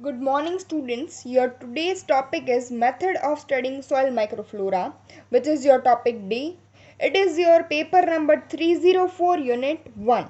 Good morning, students. Your today's topic is method of studying soil microflora, which is your topic D. It is your paper number 304, unit 1.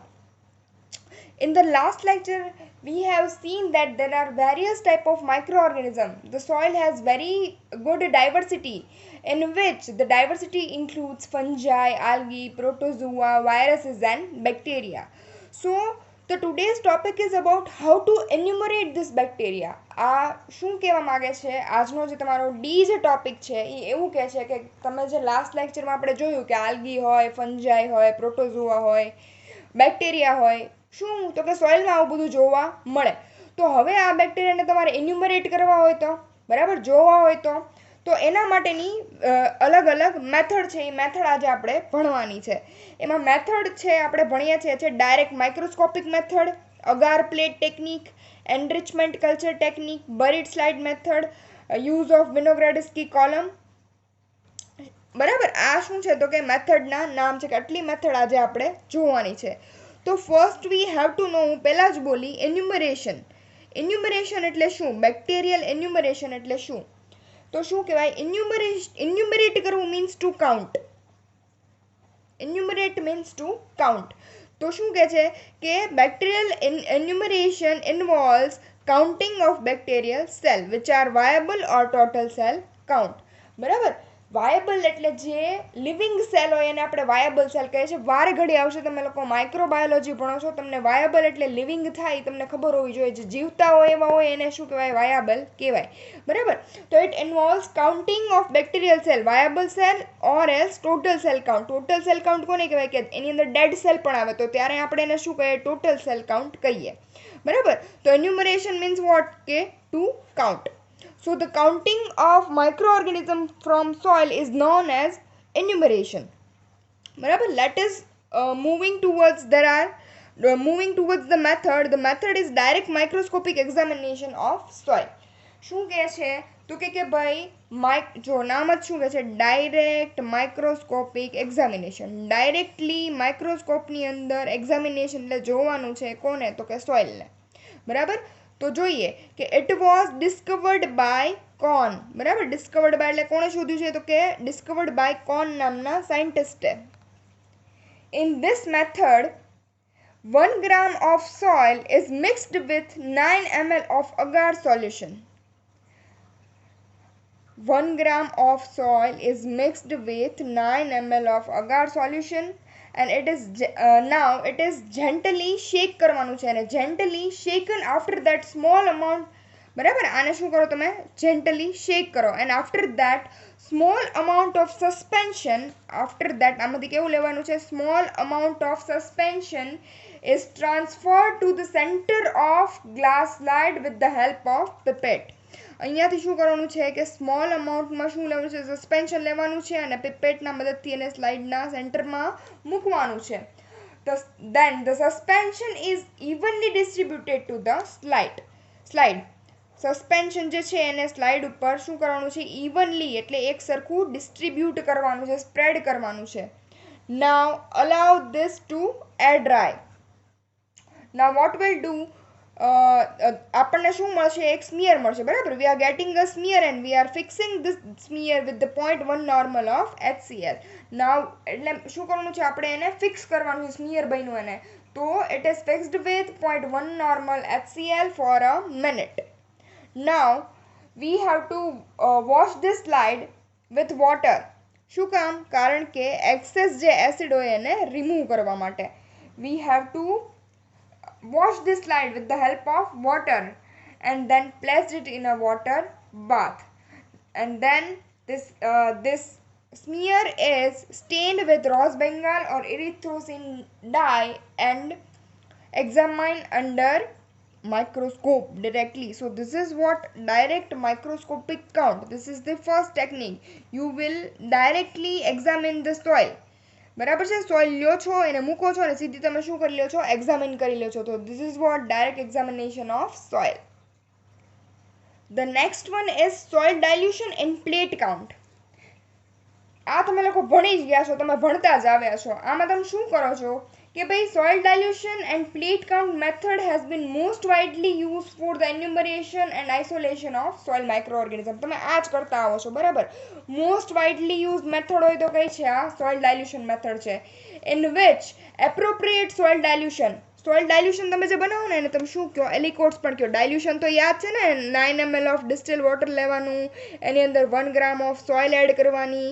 In the last lecture, we have seen that there are various type of microorganisms. The soil has very good diversity, in which the diversity includes fungi, algae, protozoa, viruses, and bacteria. So, the today's topic is about how to enumerate this bacteria. આ શું કહેવા માગે છે આજનો જે તમારો D જે topic છે એ એવું કહે છે કે તમે જે લાસ્ટ લેક્ચરમાં આપણે જોયું કે આલ્ગી હોય, ફંજાઈ હોય, પ્રોટોઝોઆ હોય, બેક્ટેરિયા હોય, શું તો કે સોઇલમાં આવું બધું જોવા મળે. તો હવે આ બેક્ટેરિયાને તમારે એન્યુમરેટ કરવા હોય તો બરાબર જોવા હોય તો એના માટેની અલગ અલગ મેથડ છે. એ મેથડ આજે આપણે ભણવાની છે. એમાં મેથડ છે આપણે ભણીએ છીએ છે direct microscopic method, agar plate technique, enrichment culture technique, buried slide method, use of Winogradsky column. બરાબર, આ શું છે તો કે મેથડના નામ છે કે આટલી મેથડ આજે આપણે જોવાની છે. તો ફર્સ્ટ વી હેવ ટુ નો, હું પહેલાં જ બોલી, એન્યુમરેશન. એન્યુમરેશન એટલે શું? બેક્ટેરિયલ એન્યુમરેશન એટલે શું? તો શું કહેવાય? એન્યુમરેટ કરવું means to count. Enumerate means to count. તો શું કહે છે કે bacterial enumeration involves counting of bacterial cell which are viable or total cell count. બરાબર, વાયબલ એટલે જે લિવિંગ સેલ હોય એને આપણે વાયબલ સેલ કહીએ છીએ. વારે ઘડી આવશે, તમે લોકો માઇક્રોબાયોલોજી ભણો છો, તમને વાયબલ એટલે લિવિંગ થાય તમને ખબર હોવી જોઈએ. જે જીવતા હોય એવા હોય એને શું કહેવાય? વાયબલ કહેવાય. બરાબર, તો it ઇન્વોલ્વ્સ counting of bacterial cell, viable cell or else total cell count. Total cell count કોને કહેવાય? કે એની અંદર ડેડ સેલ પણ આવે તો ત્યારે આપણે એને શું કહીએ? ટોટલ સેલ કાઉન્ટ કહીએ. બરાબર, તો એન્યુમરેશન મીન્સ વોટ? કે to count. So the counting of microorganisms from soil is known as enumeration. બરાબર, let us moving towards the method. The method is direct microscopic examination of soil. શું કહે છે તો કે ભાઈ જો નામ જ શું કહે છે? Direct microscopic examination. ડાયરેક્ટલી માઇક્રોસ્કોપની અંદર એક્ઝામિનેશન એટલે જોવાનું છે કોને? તો કે સોઇલને. બરાબર, તો જોઈએ કે ઇટ વોઝ ડિસ્કવર્ડ બાય કોન. બરાબર, ડિસ્કવર્ડ બાય એટલે કોણે શોધ્યું છે? તો કે ડિસ્કવર્ડ બાય કોન નામના સાયન્ટિસ્ટે. In this method 1 gram of soil is mixed with 9 ml of agar solution. 1 gram of soil is mixed with 9 ml of agar solution and now it is gently shake કરવાનું છે અને gently shaken after that small amount. બરાબર, આને શું કરો તમે? gently shake કરો and after that small amount of suspension. after that આમાંથી કેવું લેવાનું છે? small amount of suspension is transferred to the center of glass slide with the help of pipette. અહીંયાથી શું કરવાનું છે કે સ્મોલ અમાઉન્ટમાં શું લેવાનું છે? સસ્પેન્શન લેવાનું છે અને પિપેટના મદદથી એને સ્લાઇડના સેન્ટરમાં મૂકવાનું છે. Then the suspension is evenly distributed to the slide. Suspension જે છે એને સ્લાઇડ ઉપર શું કરવાનું છે? ઇવનલી એટલે એક સરખું ડિસ્ટ્રીબ્યુટ કરવાનું છે, સ્પ્રેડ કરવાનું છે. Now allow this to air dry. Now what we'll do, આપણને શું મળશે? એક સ્મિયર મળશે. બરાબર, we are getting a smear and we are fixing this smear with the 0.1 normal of HCl. નાવ એટલે શું કરવાનું છે? આપણે એને ફિક્સ કરવાનું છે. સ્મિયર બન્યું એને તો it is fixed with 0.1 normal HCl for a minute. Now we have to wash this slide with water. શું કામ? કારણ કે એક્સેસ જે એસિડ હોય એને રિમૂવ કરવા માટે. We have to wash this slide with the help of water and then placed it in a water bath, and then this smear is stained with rose bengal or erythrocin dye and examined under microscope directly. So this is what direct microscopic count. This is the first technique. You will directly examine the soil. બરાબર છે, soil લ્યો છો એને મૂકો છો અને સીધી તમે શું કરી લ્યો છો? એક્ઝામિન કરી લ્યો છો. તો this is vote direct examination of soil. The next one is soil ડાયલ્યુશન in plate count. આ તમે લોકો ભણી જ ગયા છો, તમે ભણતા જ આવ્યા છો. આમાં તમે શું કરો છો કે ભાઈ soil ડાયલ્યુશન and plate count method has been most widely use for the enumeration and isolation of soil micro organism. તમે આ જ કરતા આવો છો, બરાબર. મોસ્ટ વાઇડલી યુઝ મેથડ હોય તો કઈ છે? આ સોઇલ ડાયલ્યુશન મેથડ છે. ઇન વિચ એપ્રોપ્રિએટ સોઇલ ડાયલ્યુશન તમે જે બનાવો ને એને તમે શું કહો? એલિકોટ્સ પણ કહો. ડાયલ્યુશન તો યાદ છે ને, 9 ml ઓફ ડિસ્ટિલ વોટર લેવાનું, એની અંદર 1 ગ્રામ ઓફ સોઇલ એડ કરવાની,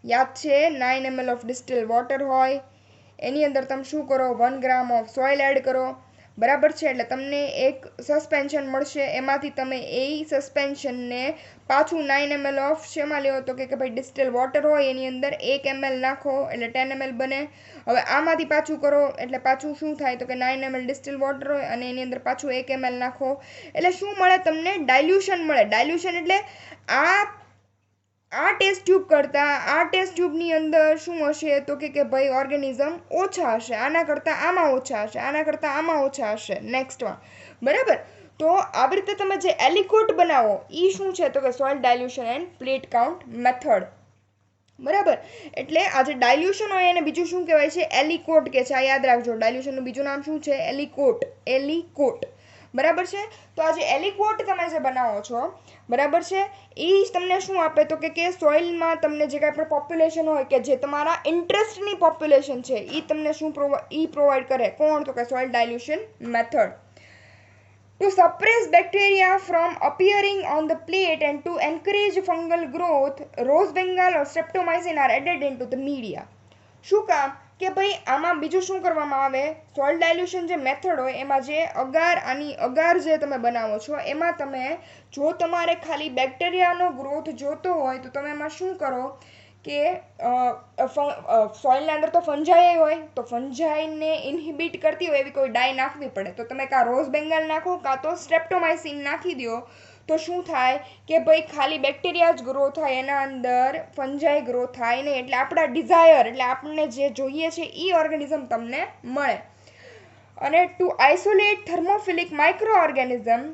યાદ છે? 9 ml ઓફ ડિસ્ટિલ વોટર હોય, એની અંદર તમે શું કરો? 1 ગ્રામ ઓફ સોઇલ એડ કરો, બરાબર છે. એટલે તમને એક સસ્પેન્શન મળશે, એમાંથી તમે એ સસ્પેન્શનને પાછું 9 ml ઓફ શેમાં લ્યો? તો કે ભાઈ ડિસ્ટિલ વોટર હોય એની અંદર 1 ml નાખો એટલે 10 ml બને. હવે આમાંથી પાછું કરો એટલે પાછું શું થાય? તો કે 9 ml ડિસ્ટિલ વોટર હોય અને એની અંદર પાછું 1 ml નાખો એટલે શું મળે? તમને ડાયલ્યુશન મળે. ડાયલ્યુશન એટલે આ ટેસ્ટ ટ્યુબ કરતાં આ ટેસ્ટ ટ્યુબની અંદર શું હશે? તો કે ભાઈ ઓર્ગેનિઝમ ઓછા હશે, આના કરતાં આમાં ઓછા હશે, આના કરતાં આમાં ઓછા હશે નેક્સ્ટમાં, બરાબર. તો આવી રીતે તમે જે એલિકોટ બનાવો એ શું છે? તો કે soil ડાયલ્યુશન and plate count method, બરાબર. એટલે આ જે ડાયલ્યુશન હોય એને બીજું શું કહેવાય છે? એલિકોટ કે છે. આ યાદ રાખજો, ડાયલ્યુશનનું બીજું નામ શું છે? એલિકોટ, બરાબર છે. તો આ જે એલિકોટ તમે જે બનાવો છો, બરાબર છે, એ તમને શું આપે? તો કે સોઇલમાં તમને જે કાંઈ પણ પોપ્યુલેશન હોય કે જે તમારા ઇન્ટરેસ્ટની પોપ્યુલેશન છે એ તમને શું પ્રોવાઈડ કરે? કોણ? તો કે soil ડાયલ્યુશન method. To suppress bacteria from appearing on the plate and to encourage fungal growth, rose bengal or streptomycin are added into the media. શું કામ? કે ભાઈ આમાં બીજું શું કરવામાં આવે? સોઇલ ડાયલ્યુશન જે મેથડ હોય એમાં જે અગાર જે તમે બનાવો છો એમાં તમે જો તમારે ખાલી બેક્ટેરિયાનો ગ્રોથ જોતો હોય તો તમે એમાં શું કરો કે સોઇલના અંદર તો ફંજાઈ હોય, તો ફંજાઈને ઇન્હિબિટ કરતી હોય એવી કોઈ ડાય નાખવી પડે. તો તમે કાં રોઝ બેંગાલ નાખો કાં તો સ્ટ્રેપ્ટોમાઇસિન નાખી દો. તો શું થાય કે ભાઈ ખાલી બેક્ટેરિયા જ ગ્રો થાય, એના અંદર ફંજાઈ ગ્રો થાય નહીં. એટલે આપણા ડિઝાયર એટલે આપણને જે જોઈએ છે એ ઓર્ગેનિઝમ તમને મળે. અને to isolate thermophilic micro organism,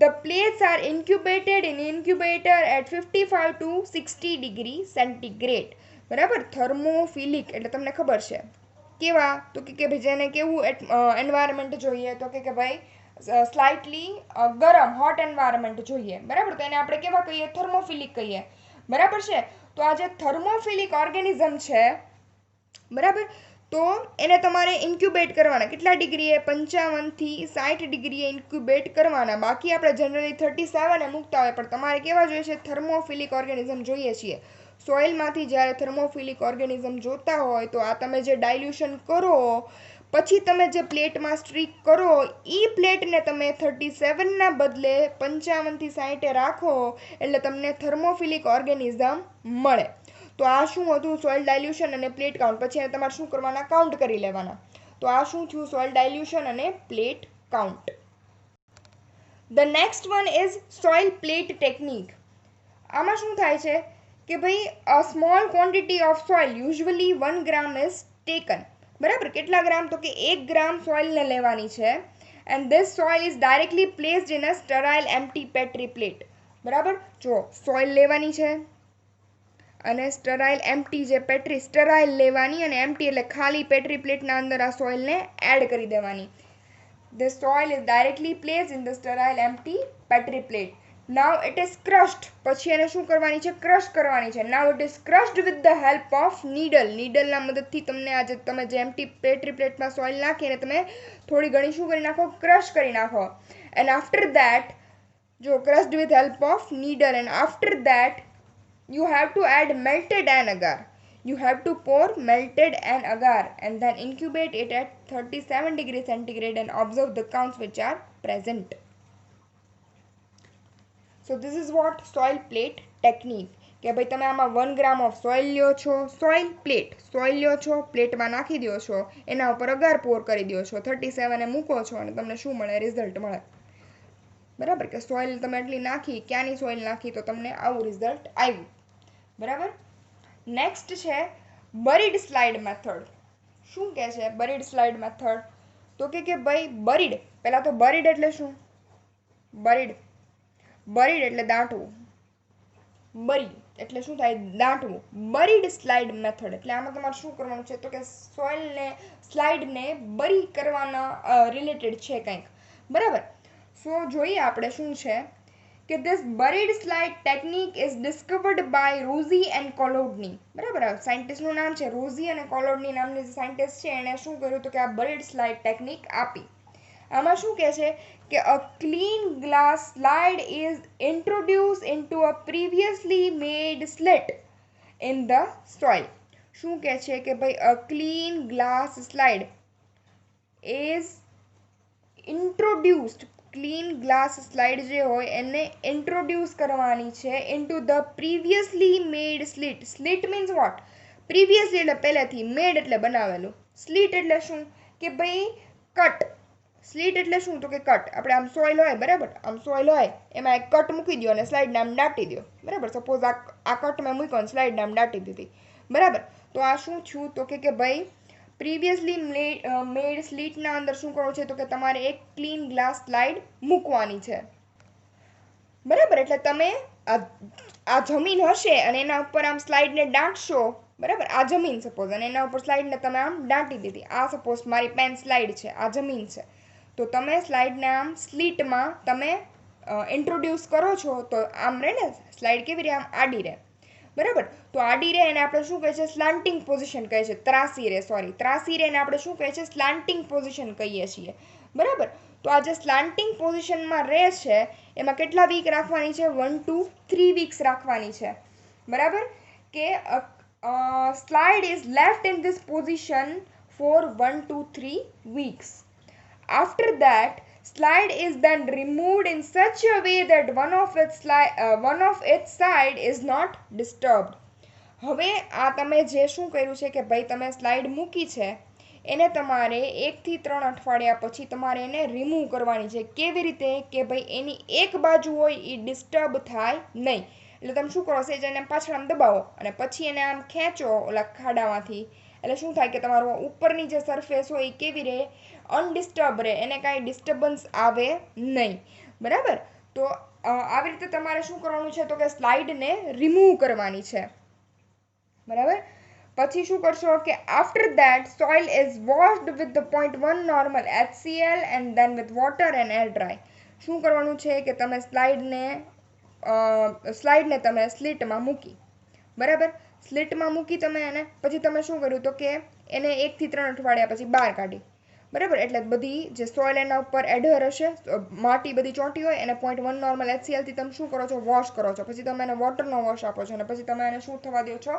the plates are incubated in incubator at 55 to 60 degree centigrade. બરાબર. થર્મોફિલિક એટલે તમને ખબર છે કેવા? તો કે ભાઈ જેને કેવું એન્વાયરમેન્ટ જોઈએ? તો કે ભાઈ સ્લાઇટલી ગરમ હોટ એન્વાયરમેન્ટ જોઈએ, બરાબર. તો એને આપણે કેવા કહીએ? થર્મોફિલિક કહીએ, બરાબર છે. તો આ જે થર્મોફિલિક ઓર્ગેનિઝમ છે, બરાબર, તો એને તમારે ઇન્ક્યુબેટ કરવાના. કેટલા ડિગ્રીએ? 55 થી 60 ડિગ્રીએ ઇન્ક્યુબેટ કરવાના. બાકી આપણે જનરલી 37 મૂકતા હોય, પણ તમારે કેવા જોઈએ છે? થર્મોફિલિક ઓર્ગેનિઝમ જોઈએ છીએ. સોઇલમાંથી જ્યારે થર્મોફિલિક ઓર્ગેનિઝમ જોતા હોય તો આ તમે જે ડાયલ્યુશન કરો પછી તમે જે પ્લેટમાં સ્ટ્રીક કરો એ પ્લેટને તમે 37ના બદલે 55 થી 60 રાખો એટલે તમને થર્મોફિલિક ઓર્ગેનિઝમ મળે. તો આ શું હતું? સોઇલ ડાયલ્યુશન અને પ્લેટ કાઉન્ટ. પછી એને તમારે શું કરવાના? કાઉન્ટ કરી લેવાના. તો આ શું થયું? સોઇલ ડાયલ્યુશન અને plate count. The next one is soil plate technique. આમાં શું થાય છે કે ભાઈ a small quantity of soil usually 1 gram is taken, બરાબર. કેટલા ગ્રામ? તો કે 1 ગ્રામ સોઇલને લેવાની છે. And this soil is directly placed in a sterile empty petri plate, બરાબર. જો સોઇલ લેવાની છે અને સ્ટરાઇલ એમ્પ્ટી જે પેટ્રી સ્ટરાઇલ લેવાની અને એમ્પ્ટી એટલે ખાલી પેટ્રી પ્લેટના અંદર આ સોઇલને એડ કરી દેવાની. The soil is directly placed in the sterile empty petri plate. Now it is crushed. પછી એને શું કરવાની છે? ક્રશ કરવાની છે. Now it is crushed with the help of needle. નીડલના મદદથી તમને આજે તમે જે એમ્પ્ટી પેટ્રી પ્લેટમાં સોઇલ નાખીને તમે થોડી ઘણી શું કરી નાખો? ક્રશ કરી નાખો. And after that, જો crushed with help of needle, and after that you have to add melted agar. You have to pour melted agar and then incubate it at 37 degrees centigrade and observe the counts which are present. So this is what soil plate technique. કે ભાઈ તમે આમાં 1 ગ્રામ of soil લ્યો છો, soil લ્યો છો, પ્લેટમાં નાખી દો છો, એના ઉપર અગાર પોર કરી દો છો, 37 મૂકો છો અને તમને શું મળે? રિઝલ્ટ મળે, બરાબર. કે સોઇલ તમે એટલી નાખી, ક્યાંની સોઇલ નાખી તો તમને આવું રિઝલ્ટ આવ્યું, બરાબર. નેક્સ્ટ છે બરીડ સ્લાઇડ મેથડ. શું કહે છે બરીડ સ્લાઇડ મેથડ? તો કે ભાઈ બરીડ, પહેલાં તો બરીડ એટલે શું? બરીડ એટલે દાટવું. બરી એટલે શું થાય દાટવું. બરીડ સ્લાઇડ મેથડ એટલે આમાં તમારે શું કરવાનું છે તો કે સોઇલને સ્લાઇડને બરી કરવાના રિલેટેડ છે કંઈક, બરાબર. સો જોઈએ આપણે શું છે કે this buried slide technique is discovered by Rossi and Cholodny, બરાબર. સાયન્ટિસ્ટનું નામ છે રોઝી અને કોલોડની નામની જે સાયન્ટિસ્ટ છે એણે શું કર્યું તો કે આ બરીડ સ્લાઇડ ટેકનિક આપી. આમાં શું કહે છે કે a clean glass slide is introduced into a previously made slit in the soil. શું કહે છે કે ભાઈ a clean glass slide is introduced, clean glass slide જે હોય એને ઇન્ટ્રોડ્યુસ કરવાની છે into the previously made sleet. Sleet means what? Previously એટલે પહેલેથી, મેડ એટલે બનાવેલું, સ્લીટ એટલે શું કે ભાઈ કટ. સ્લીટ એટલે શું તો કે કટ. આપણે આમ સોઇલ હોય, બરાબર, આમ સોઇલ હોય એમાં એક કટ મૂકી દો અને સ્લાઇડને આમ દાટી દો, બરાબર. સપોઝ આ કટ મેં મૂક્યો અને સ્લાઇડને આમ દાટી દીધી, બરાબર. તો આ શું થયું તો કે ભાઈ પ્રીવિયસલી મેડ સ્લીટના અંદર શું કરવું છે તો કે તમારે એક ક્લીન ગ્લાસ સ્લાઇડ મૂકવાની છે, બરાબર. એટલે તમે આ જમીન હશે અને એના ઉપર આમ સ્લાઇડને દાટશો, બરાબર. આ જમીન સપોઝ અને એના ઉપર સ્લાઇડને તમે આમ દાટી દીધી. આ સપોઝ મારી પેન સ્લાઇડ છે, આ જમીન છે, તો તમે સ્લાઇડને આમ સ્લીટમાં તમે ઇન્ટ્રોડ્યુસ કરો છો તો આમ રહે ને સ્લાઇડ, કેવી રહે આમ આડી રહે, બરાબર. તો આડી રહે એને આપણે શું કહે છે સ્લાન્ટિંગ પોઝિશન કહે છે. ત્રાસી રહે, સોરી, ત્રાસી રહે એને આપણે શું કહે છે સ્લાન્ટિંગ પોઝિશન કહીએ છીએ, બરાબર. તો આ જે સ્લાન્ટિંગ પોઝિશનમાં રહે છે એમાં કેટલા વીક રાખવાની છે? 1 to 3 વીક્સ રાખવાની છે, બરાબર. કે slide is left in this position for 1 to 3 weeks. After that, slide is then removed in such a way that one of its side is not disturbed. હવે આ તમે જે શું કર્યું છે કે ભાઈ તમે સ્લાઇડ મૂકી છે એને તમારે 1 થી 3 અઠવાડિયા પછી તમારે એને રિમૂવ કરવાની છે. કેવી રીતે કે ભાઈ એની એક બાજુ હોય એ ડિસ્ટર્બ થાય નહીં. એટલે તમે શું કરો છો એને પાછળ આમ દબાવો અને પછી એને આમ ખેંચો ઓલા ખાડામાંથી, એટલે શું થાય કે તમારો ઉપરની જે સરફેસ હોય એ કેવી રહે? અનડિસ્ટર્બ રહે, એને કાંઈ ડિસ્ટર્બન્સ આવે નહીં, બરાબર. તો આવી રીતે તમારે શું કરવાનું છે તો કે સ્લાઇડને રિમૂવ કરવાની છે, બરાબર. પછી શું કરશો કે after that soil is washed with the 0.1 normal HCl and then with water and air dry. શું કરવાનું છે કે તમે સ્લાઇડને તમે સ્લીટમાં મૂકી, બરાબર. સ્લીટમાં મૂકી તમે એને પછી તમે શું કર્યું તો કે એને 1 થી 3 અઠવાડિયા પછી બહાર કાઢી, બરાબર. એટલે બધી જે સોઇલ એના ઉપર એડહર હશે, માટી બધી ચોંટી હોય એને 0.1 નોર્મલ HCl થી તમે શું કરો છો? વોશ કરો છો. પછી તમે એને વોટરનો વોશ આપો છો અને પછી તમે એને શું થવા દો છો?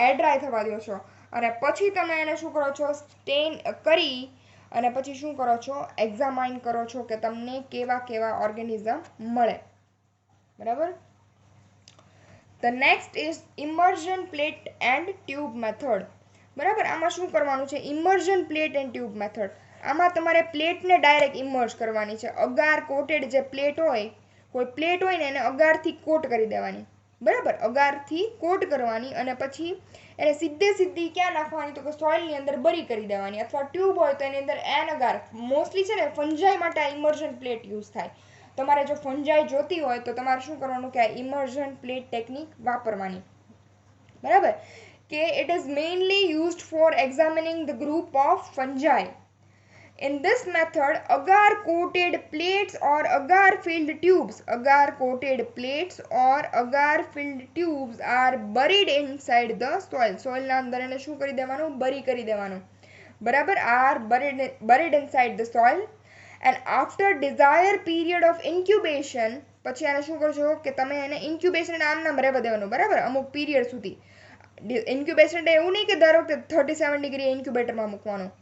એર ડ્રાય થવા દો છો. અને પછી તમે એને શું કરો છો? સ્ટેન કરી અને પછી શું કરો છો? એક્ઝામાઇન કરો છો કે તમને કેવા કેવા ઓર્ગેનિઝમ મળે, બરાબર. The next is immersion plate and tube method. બરાબર. આમાં શું કરવાનું છે? immersion plate and tube method. આમાં તમારે પ્લેટને ડાયરેક્ટ ઇમર્સ કરવાની છે. અગાર કોટેડ જે પ્લેટ હોય, કોઈ પ્લેટ હોય ને એને અગારથી કોટ કરી દેવાની, બરાબર. અગારથી કોટ કરવાની અને પછી એને સીધી ક્યાં નાખવાની તો કે સોઇલની અંદર બરી કરી દેવાની. અથવા ટ્યુબ હોય તો એની અંદર એન અગાર, મોસ્ટલી છે ને ફંજાઈ માટે આ ઇમર્શન પ્લેટ યુઝ થાય. તમારે જો ફંજાઈ જોતી હોય તો તમારે શું કરવાનું કે આ ઇમર્શન પ્લેટ ટેકનિક વાપરવાની, બરાબર. કે it is mainly used for examining the group of fungi. In this method, agar-coated plates or agar-filled tubes are buried inside the soil. Soil ના અંદર એને શું કરી દેવાનું? બરી કરી દેવાનું, બરાબર. are buried inside the soil and after desired period of incubation, પછી આને શું કરશો કે તમે એને ઇન્ક્યુબેશન આમ રહેવા દેવાનું, બરાબર. અમુક પીરિયડ સુધી ઇન્ક્યુબેશન એટલે એવું નહીં કે દર વખતે 37 ડિગ્રી ઇન્ક્યુબેટરમાં મૂકવાનું.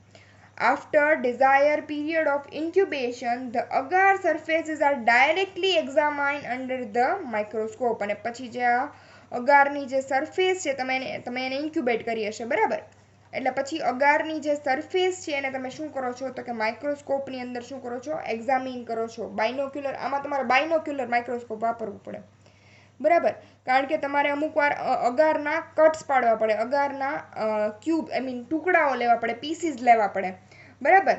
After desired period of incubation, the agar surfaces are directly examined under the microscope. અને પછી જે આ અગારની જે સરફેસ છે તમે એને ઇન્ક્યુબેટ કરી હશે, બરાબર. એટલે પછી અગારની જે સરફેસ છે એને તમે શું કરો છો તો કે માઇક્રોસ્કોપની અંદર શું કરો છો? એક્ઝામિન કરો છો. બાયનોક્યુલર, આમાં તમારે બાયનોક્યુલર માઇક્રોસ્કોપ વાપરવું પડે, બરાબર. કારણ કે તમારે અમુક વાર અગારના કટ્સ પાડવા પડે, અગારના ક્યુબ ટુકડાઓ લેવા પડે, પીસીસ લેવા પડે, બરાબર.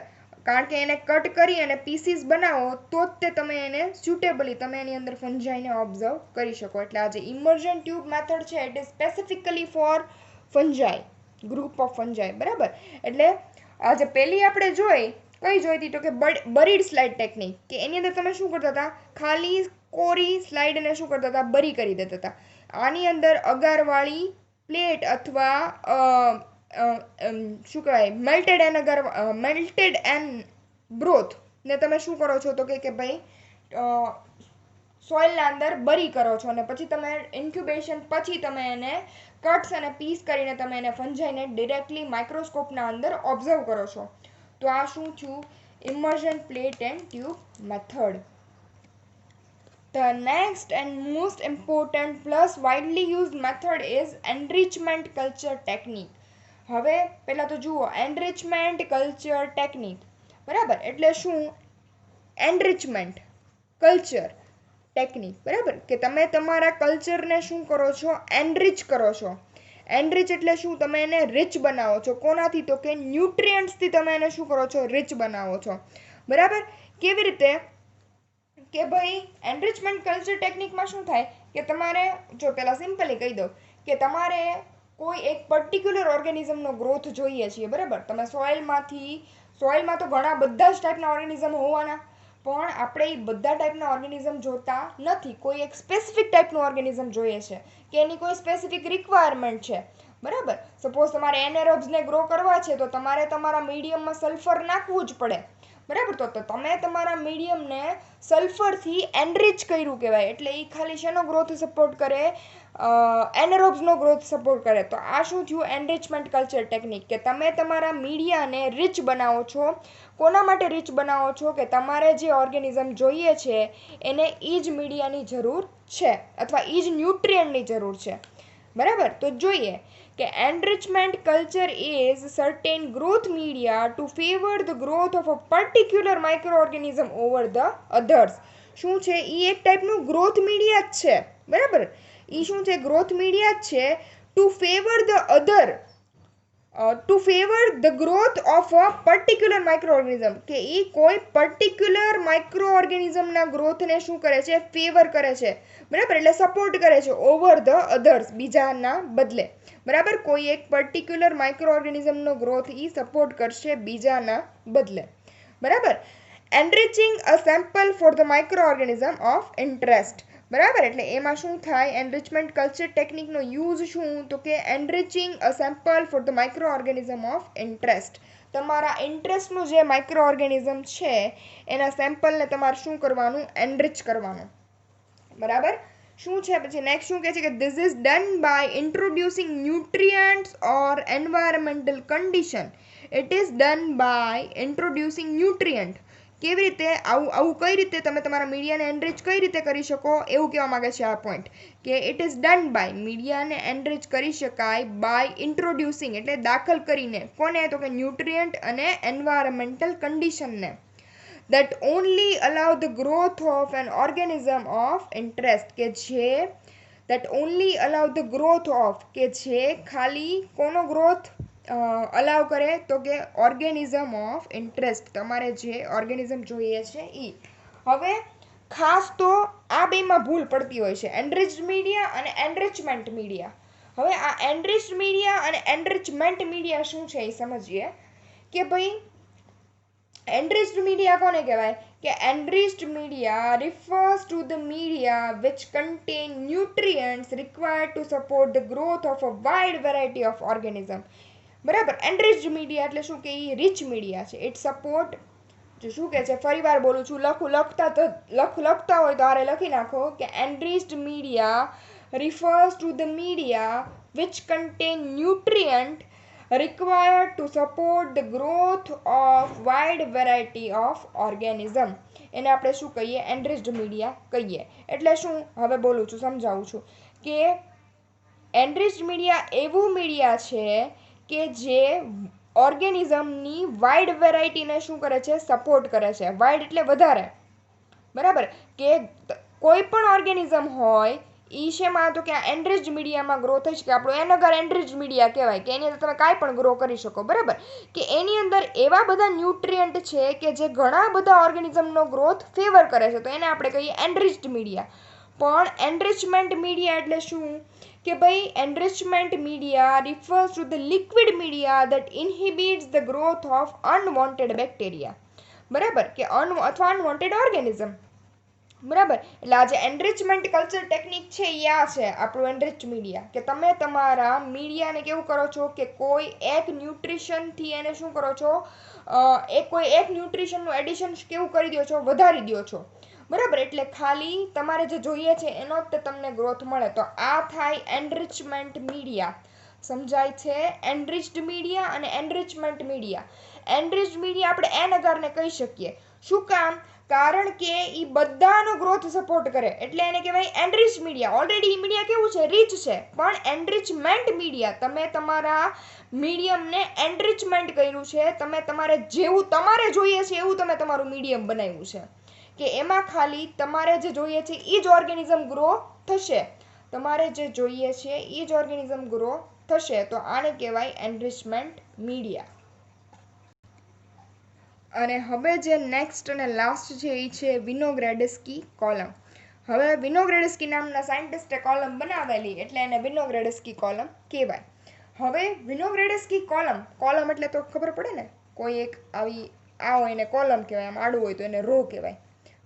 કારણ કે એને કટ કરી અને પીસીસ બનાવો તો જ તે તમે એને સ્યુટેબલી તમે એની અંદર ફંજાઈને ઓબ્ઝર્વ કરી શકો. એટલે આ જે ઇમર્જન ટ્યુબ મેથડ છે it is specifically for fungi, group of fungi. બરાબર, એટલે આ જે પહેલી આપણે જોઈ કઈ જોઈતી તો કે બરીડ સ્લાઇડ ટેકનિક, કે એની અંદર તમે શું કરતા હતા, ખાલી કોરી સ્લાઇડને શું કરતા હતા, બરી કરી દેતા હતા. આની અંદર અગારવાળી પ્લેટ અથવા શું કહેવાય મેલ્ટેડ એન્ડ બ્રોથ ને તમે શું કરો છો તો કે ભાઈ સોઇલના અંદર બરી કરો છો અને પછી તમે ઇન્ક્યુબેશન પછી તમે એને કટ્સ અને પીસ કરીને તમે એને ફંજાઈને ડિરેક્ટલી માઇક્રોસ્કોપના અંદર ઓબ્ઝર્વ કરો છો. તો આ શું થયું, immersion plate and tube method. The next and most important plus widely used method is enrichment culture technique. હવે પહેલાં તો જુઓ એનરિચમેન્ટ કલ્ચર ટેકનિક. બરાબર, એટલે શું એનરિચમેન્ટ કલ્ચર ટેકનિક. બરાબર, કે તમે તમારા કલ્ચરને શું કરો છો, એનરિચ કરો છો. એનરિચ એટલે શું, તમે એને રિચ બનાવો છો. કોનાથી તો કે ન્યુટ્રિયન્ટ્સથી તમે એને શું કરો છો, રિચ બનાવો છો. બરાબર, કેવી રીતે કે ભાઈ એનરિચમેન્ટ કલ્ચર ટેકનિકમાં શું થાય કે તમારે જો પહેલાં સિમ્પલી કહી દઉં કે તમારે કોઈ એક પર્ટિક્યુલર ઓર્ગેનિઝમનો ગ્રોથ જોઈએ છીએ. બરાબર, તમે સોઇલમાં તો ઘણા બધા જ ટાઈપના ઓર્ગેનિઝમ હોવાના, પણ આપણે એ બધા ટાઈપના ઓર્ગેનિઝમ જોતા નથી. કોઈ એક સ્પેસિફિક ટાઈપનું ઓર્ગેનિઝમ જોઈએ છે કે એની કોઈ સ્પેસિફિક રિક્વાયરમેન્ટ છે. બરાબર, સપોઝ તમારે એનેરોબ્સને ગ્રો કરવા છે તો તમારે તમારા મીડિયમમાં સલ્ફર નાખવું જ પડે. બરાબર, તો તમે તમારા મીડિયમને સલ્ફરથી એનરિચ કર્યું કહેવાય. એટલે એ ખાલી શેનો ગ્રોથ સપોર્ટ કરે, એનેરોબ્સનો ગ્રોથ સપોર્ટ કરે. તો આ શું થયું, એનરિચમેન્ટ કલ્ચર ટેકનિક, કે તમે તમારા મીડિયાને રિચ બનાવો છો. કોના માટે રિચ બનાવો છો, કે તમારે જે ઓર્ગેનિઝમ જોઈએ છે એને એ જ મીડિયાની જરૂર છે અથવા એ જ ન્યુટ્રિયન્ટની જરૂર છે. બરાબર, તો જોઈએ કે enrichment culture is certain growth media to favor the growth of a particular microorganism over the others. શું છે, એ એક ટાઈપનું ગ્રોથ મીડિયા જ છે. બરાબર, એ શું છે, ગ્રોથ મીડિયા જ છે to favour the growth of a particular microorganism, કે એ કોઈ પર્ટિક્યુલર માઇક્રોઓર્ગેનિઝમના ગ્રોથને શું કરે છે, ફેવર કરે છે. બરાબર, એટલે સપોર્ટ કરે છે ઓવર ધ અધર્સ, બીજાના બદલે. બરાબર, કોઈ એક પર્ટિક્યુલર માઇક્રોઓર્ગેનિઝમનો ગ્રોથ એ સપોર્ટ કરશે બીજાના બદલે. બરાબર, enriching a sample for the microorganism of interest. બરાબર, એટલે એમાં શું થાય, એનરિચમેન્ટ કલ્ચર ટેકનિકનો યુઝ શું તો કે enriching a sample for the microorganism of interest. તમારા ઇન્ટરેસ્ટનું જે માઇક્રોઓર્ગેનિઝમ છે એના સેમ્પલને તમારે શું કરવાનું, એનરિચ કરવાનું. બરાબર, શું છે પછી નેક્સ્ટ શું કહે છે કે this is done by introducing nutrients or environmental condition. It is done by introducing nutrient. કેવી રીતે, આવું કઈ રીતે તમે તમારા મીડિયાને એનરિચ કઈ રીતે કરી શકો, એવું કહેવા માંગે છે આ પોઈન્ટ, કે ઇટ ઇઝ ડન બાય, મીડિયાને એનરિચ કરી શકાય બાય ઇન્ટ્રોડ્યુસિંગ એટલે દાખલ કરીને. કોને, તો કે ન્યુટ્રિયન્ટ અને environmental કન્ડિશનને. that only allow the growth of an organism of interest, કે જે that only allow the growth of, કે જે ખાલી કોનો ગ્રોથ અલાવ કરે તો કે ઓર્ગેનિઝમ ઓફ ઇન્ટરેસ્ટ, તમારે જે ઓર્ગેનિઝમ જોઈએ છે એ. હવે ખાસ તો આ બેમાં ભૂલ પડતી હોય છે, એનરિચ્ડ મીડિયા અને એનરિચમેન્ટ મીડિયા. હવે આ એનરિચ્ડ મીડિયા અને એનરિચમેન્ટ મીડિયા શું છે એ સમજીએ કે ભાઈ enriched media કોને કહેવાય, કે enriched media refers to the media which contain nutrients required to support the growth of a wide variety of organism. બરાબર, enriched media એટલે શું કે એ રિચ મીડિયા છે. ઇટ સપોર્ટ, જો શું કહે છે, ફરી વાર બોલું છું, લખતા હોય તો આરે લખી નાખો કે enriched media refers to the media which contain nutrient required to support the growth of wide variety of organism. એને આપણે શું કહીએ, enriched media કહીએ. એટલે શું, હવે બોલું છું, સમજાવું છું કે enriched media એવું મીડિયા છે કે જે ઓર્ગેનિઝમની વાઇડ વેરાયટીને શું કરે છે, સપોર્ટ કરે છે. વાઇડ એટલે વધારે. બરાબર, કે કોઈ પણ ઓર્ગેનિઝમ હોય ઈ શેમાં તો કે આ એનરિચ્ડ મીડિયામાં ગ્રો થઈ શકે. આપણું એન અગર એનરિચ્ડ મીડિયા કહેવાય કે એની અંદર તમે કાંઈ પણ ગ્રો કરી શકો. બરાબર, કે એની અંદર એવા બધા ન્યુટ્રિયન્ટ છે કે જે ઘણા બધા ઓર્ગેનિઝમનો ગ્રોથ ફેવર કરે છે, તો એને આપણે કહીએ એનરિચ્ડ મીડિયા. પણ એનરિચમેન્ટ મીડિયા એટલે શું કે ભાઈ, enrichment media refers to the liquid media that inhibits the growth of unwanted bacteria. બરાબર, કે અથવા અનવોન્ટેડ ઓર્ગેનિઝમ. બરાબર, એટલે આ જે એનરિચમેન્ટ કલ્ચર ટેકનિક છે એ આ છે આપણું એનરિચ મીડિયા, કે તમે તમારા મીડિયાને કેવું કરો છો કે કોઈ એક ન્યુટ્રિશનથી એને શું કરો છો, કોઈ એક ન્યુટ્રિશનનું એડિશન કેવું કરી દો છો, વધારી દો છો. બરાબર, એટલે ખાલી તમારે જે જોઈએ છે એનો જ તમને ગ્રોથ મળે. તો આ થાય એનરિચમેન્ટ મીડિયા. સમજાય છે? એનરિચ્ડ મીડિયા અને એનરિચમેન્ટ મીડિયા. એનરિચ્ડ મીડિયા આપણે એન અગારને કહી શકીએ. શું કામ? કારણ કે એ બધાનો ગ્રોથ સપોર્ટ કરે, એટલે એને કહેવાય એનરિચ મીડિયા. ઓલરેડી મીડિયા કેવું છે? રીચ છે. પણ એનરિચમેન્ટ મીડિયા, તમે તમારા મીડિયમને એનરિચમેન્ટ કર્યું છે. તમે તમારે જેવું તમારે જોઈએ છે એવું તમે તમારું મીડિયમ બનાવ્યું છે, કે એમાં ખાલી તમારે જે જોઈએ છે એ જ ઓર્ગેનિઝમ ગ્રો થશે. તમારે જે જોઈએ છે એ જ ઓર્ગેનિઝમ ગ્રો થશે. તો આને કહેવાય એનરિચમેન્ટ મીડિયા. અને હવે જે નેક્સ્ટ અને લાસ્ટ છે એ છે વિનોગ્રેડસ્કી કોલમ. હવે વિનોગ્રેડસ્કી નામના સાયન્ટિસ્ટે કોલમ બનાવેલી એટલે એને વિનોગ્રેડસ્કી કોલમ કહેવાય. હવે વિનોગ્રેડસ્કી કોલમ એટલે તો ખબર પડે ને, કોઈ એક આવી આ હોય એને કોલમ કહેવાય, આમ આડું હોય તો એને રો કહેવાય.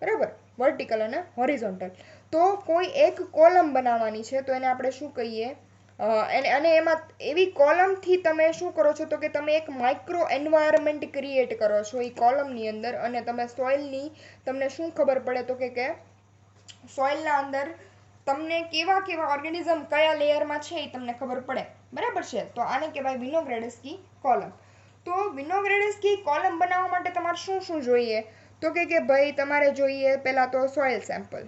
બરાબર, વર્ટિકલ અને હોરિઝોન્ટલ. તો કોઈ એક કોલમ બનાવવાની છે તો એને આપણે શું કહીએ, અને એમાં એવી કોલમથી તમે શું કરો છો તો કે તમે એક માઇક્રો એન્વાયરમેન્ટ ક્રિએટ કરો છો એ કોલમની અંદર. અને તમે સોઇલની તમને શું ખબર પડે તો કે સોઇલના અંદર તમને કેવા કેવા ઓર્ગેનિઝમ કયા લેયરમાં છે એ તમને ખબર પડે. બરાબર છે, તો આને કહેવાય વિનોગ્રેડસ્કી કોલમ. તો વિનોગ્રેડસ્કી કોલમ બનાવવા માટે તમારે શું શું જોઈએ તો કે ભાઈ તમારે જોઈએ પહેલાં તો સોઇલ સેમ્પલ.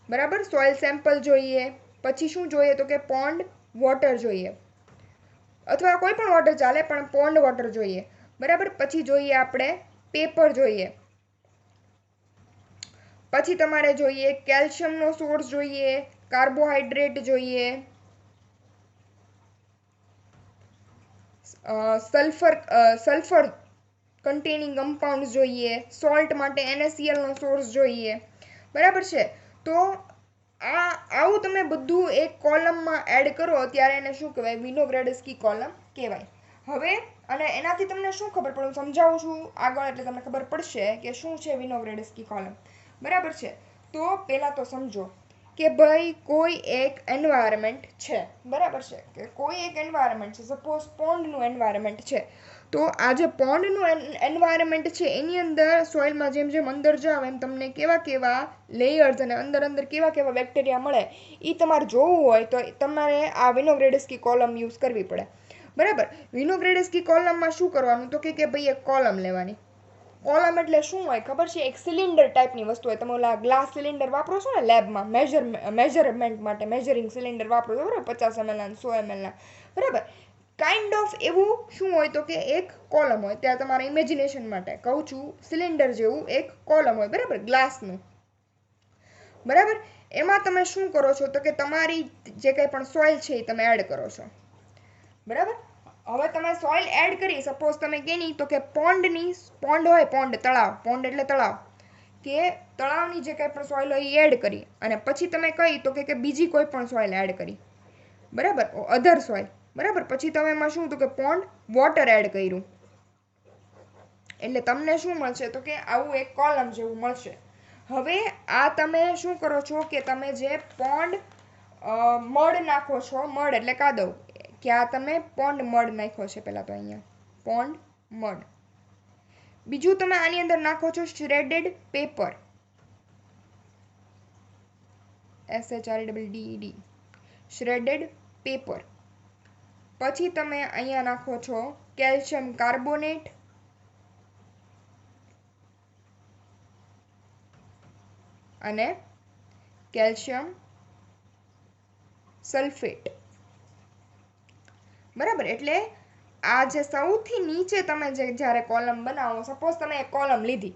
બરાબર, સોઇલ સેમ્પલ જોઈએ. પછી શું જોઈએ તો કે પોન્ડ વોટર જોઈએ, અથવા કોઈ પણ વોટર ચાલે પણ પોન્ડ વોટર જોઈએ. બરાબર, પછી જોઈએ આપણે પેપર જોઈએ. પછી તમારે જોઈએ કેલ્શિયમનો સોર્સ જોઈએ, કાર્બોહાઈડ્રેટ જોઈએ, સલ્ફર કન્ટેનિંગ કમ્પાઉન્ડ જોઈએ, સોલ્ટ માટે NaCl નો સોર્સ જોઈએ. બરાબર છે, તો આવું તમે બધું એક કોલમમાં એડ કરો ત્યારે એને શું કહેવાય? વિનોગ્રેડસ્કી કોલમ કહેવાય. હવે અને એનાથી તમને શું ખબર પડે, હું સમજાવું છું આગળ એટલે તમને ખબર પડશે કે શું છે વિનોગ્રેડસ્કી કોલમ. બરાબર છે, તો પહેલાં તો સમજો કે ભાઈ કોઈ એક એન્વાયરમેન્ટ છે. બરાબર છે, કે કોઈ એક એન્વાયરમેન્ટ છે, સપોઝ પોન્ડનું એન્વાયરમેન્ટ છે. તો આ જે પોન્ડનું એન્વાયરમેન્ટ છે એની અંદર સોઇલમાં જેમ જેમ અંદર જાવ એમ તમને કેવા કેવા લેયર્સ અને અંદર અંદર કેવા કેવા બેક્ટેરિયા મળે એ તમારે જોવું હોય તો તમારે આ વિનોગ્રેડસ્કી કોલમ યુઝ કરવી પડે. બરાબર, વિનોગ્રેડસ્કી કોલમમાં શું કરવાનું તો કે ભાઈ એક કોલમ લેવાની. કોલમ એટલે શું હોય ખબર છે? એક સિલિન્ડર ટાઈપની વસ્તુ હોય. તમે ઓલા ગ્લાસ સિલિન્ડર વાપરો છો ને લેબમાં, મેજરમેન્ટ માટે મેજરિંગ સિલિન્ડર વાપરો છો, બરાબર, 50 ml ના 100 ml ના. બરાબર, કાઇન્ડ ઓફ એવું શું હોય તો કે એક કોલમ હોય. ત્યાં તમારા ઇમેજિનેશન માટે કહું છું, સિલિન્ડર જેવું એક કોલમ હોય. બરાબર, ગ્લાસનું. બરાબર, એમાં તમે શું કરો છો તો કે તમારી જે કંઈ પણ સોઇલ છે એ તમે એડ કરો છો. બરાબર, હવે તમે સોઇલ એડ કરી, સપોઝ તમે કેની તો કે પોન્ડ હોય, તળાવ, પોન્ડ એટલે તળાવ, કે તળાવની જે કંઈ પણ સોઇલ હોય એ એડ કરી. અને પછી તમે કહી તો કે બીજી કોઈ પણ સોઇલ એડ કરી. બરાબર, અધર સોઇલ. બરાબર, પછી તમે એમાં શું તો કે પોન્ડ વોટર એડ કર્યું. એટલે તમને શું મળશે તો કે આવું એક કોલમ જેવું મળશે. હવે આ તમે શું કરો છો કે તમે જે પોન્ડ મડ નાખો છો, મડ એટલે કાદવ, કે આ તમે પોન્ડ મડ નાખ્યો છે પહેલાં તો અહીંયા પોન્ડ મડ. બીજું તમે આની અંદર નાખો છો શ્રેડેડ પેપર, SHREDD, શ્રેડેડ પેપર. પછી તમે અહીંયા નાખો છો કેલ્શિયમ કાર્બોનેટ, અને કેલ્શિયમ સલ્ફેટ. બરાબર, એટલે આ જે સૌથી નીચે તમે જ્યારે કોલમ બનાવો, સપોઝ તમે એક કોલમ લીધી.